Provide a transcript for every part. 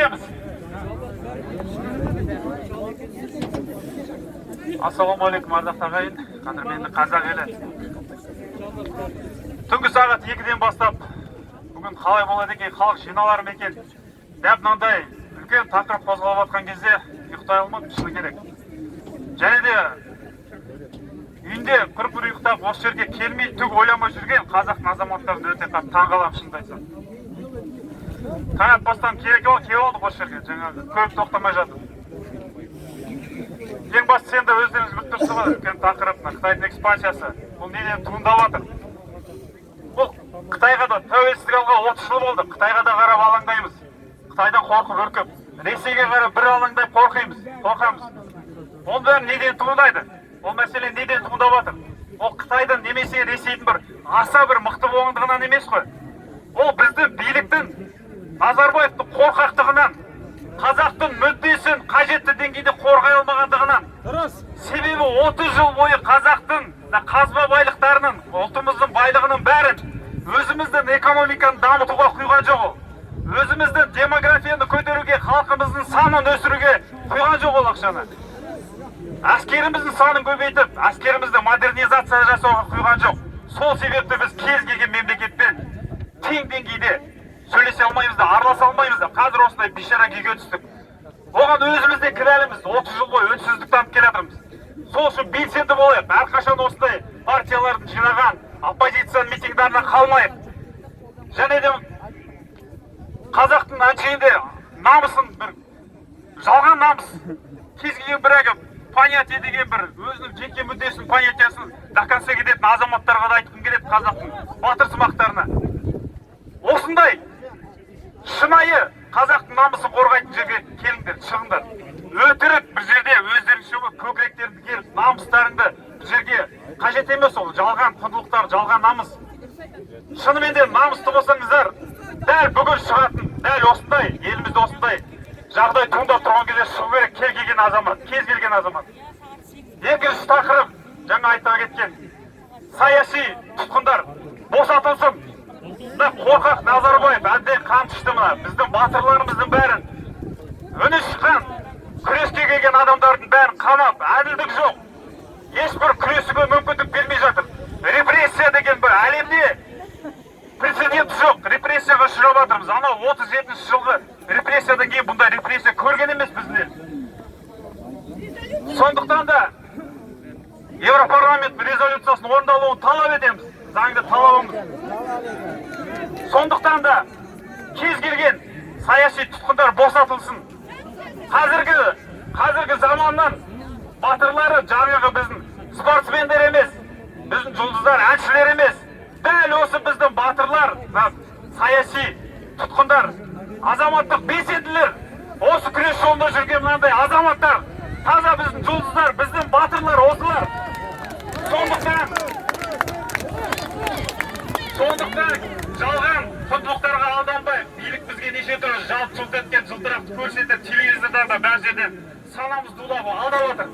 береміз. Ассалаумағалейкум ардақты ағайын, қадірменді қазақ елі. Түнгі сағат 2-ден бастап бүгін қалай болады екен, халық жиналар ма екен? Дәп мынандай үлкен тақырып қозғалып жатқан кезде ұйықтай алмадым, шыны керек. Және де үйінде бір ұйықтап осы жерге келмей түк ойламай жүрген қазақтың азаматтарын өте қатты таңғаламын, шынымды айтсам. Таң атпастан келіп алдық осы жерге, жаңағы көп тоқтамай жатыр. Ең басты енді өздеріңіз біліп тұрсыз ғой, үлкен тақырып Қытайдың экспансиясы. Бұл неден туындап жатыр? Бұл Қытайға да тәуелсіздік алғалы 30 жыл болды. Қытайға да қарап алаңдаймыз. Қытайдан қорқып үркіп, Ресейге қарап бір алаңдай қорқамыз. Ол бәрі неден туындайды? Ол мәселе неден туындап жатыр? Ол Қытайдың немесе Ресейдің бір аса бір мықты болғандығынан емес қой. Ол біздің биліктің Назарбаевтың қорқақтығынан, қазақтың мүддесін қажетті деңгейде қорғай алмағандығынан. Себебі 30 жыл бойы қазақтың қазба байлықтарының, ұлтымыздың байлығының бәрін өзіміздің экономиканы дамытуға құйған жоқ ол. Өзіміздің демографияны көтеруге, халқымыздың санын өсіруге құйған жоқ ол ақшаны. Әскеріміздің санын көбейтіп, әскерімізді модернизация жасауға құйған жоқ. Сол себепті біз кез келген мемлекетпен тең деңгейде сөйлесе алмаймыз да, араласа алмаймыз да. Қазір осындай бейшара күйге түстік. Оған өзіміз де кінәліміз. 30 жыл бойы үнсіздік танытып келе жатырмыз. Сол үшін белсенді болайық. Әрқашан осындай партиялардың жинаған оппозицияның митингдарына қалмайық. Және де қазақтың әншейінде намысын, бір жалған намыс, кез келген бір понятие деген бір өзінің жеке мүддесінің понятиясын до конца кететін азаматтарға да айтқым келеді, қазақтың батырсымақтарына. Осындай шынайы қазақтың намысын қорғайтын жерге келіңдер, шығыңдар. Өтірік бір жерде өздеріңізше көкіректеріңді келіп, намыстарыңды бір жерге қажет емес ол. Жалған құндылықтар, жалған намыс. Шынымен де намысты болсаңыздар, дәл бүгін шығатын, дәл осындай, елімізде осындай жағдай туындап тұрған кезде шығу керек кез келген азамат. Екінші тақырып, жаңа айта кеткен, саяси тұтқындар босатылсын. Қорқақ Назарбаев әбден қан ішті мына. Біздің батырларымыздың бәрін, үні шыққан, күреске келген адамдардың бәрін қамап, әділдік жоқ. Ешбір күресуге мүмкіндік бермей жатыр. Репрессия деген бір әлемде прецеденті жоқ. Репрессияға ұшырап жатырмыз. Анау 37 жылғы репрессиядан кейін бұндай репрессия көрген емес біздер. Сондықтан да Европарламент резолюциясының орындалуын талап етеміз. Заңды талабымыз. Сондықтан да кез келген саяси тұтқындар босатылсын. Қазіргі заманнан батырлары жаңағы біздің спортсмендер емес, біздің жұлдыздар, әншілер емес. Дәл осы біздің батырлар, саяси тұтқындар, азаматтық белсенділер, осы күрес жолында жүрген мынандай азаматтар, таза біздің жұлдыздар, біздің батырлар осылар. Сондықтан жалған құндылықтарға алданбай, билік бізге неше түрлі жалт-жұлт еткен жылтырақты көрсетіп, телевизордарда бәр жерден санамыз дулап алдап отыр.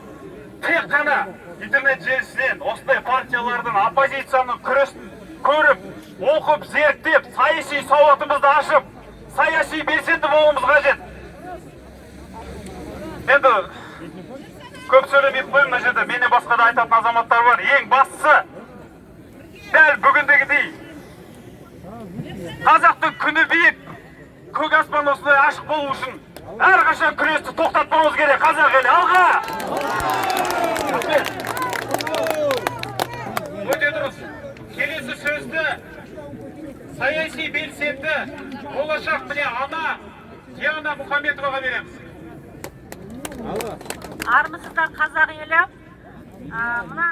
Тек қана интернет желісінен осындай партиялардың, оппозицияның күресін көріп, оқып, зерттеп, саяси сауатымызды ашып, саяси белсенді болуымыз қажет. Енді көп сөйлемейіп қойым, мына жерде менен басқа да айтатын азаматтар бар. Ең бастысы, дәл бүгіндегідей қазақтың күні биік, көк аспан осындай ашық болу үшін әрқашан күресті тоқтатпауымыз керек. Қазақ елі алға! Өте дұрыс. Келесі сөзді саяси белсенді болашақ міне ана Диана Мұхамедоваға береміз. Армысыздар қазақ елі. Мына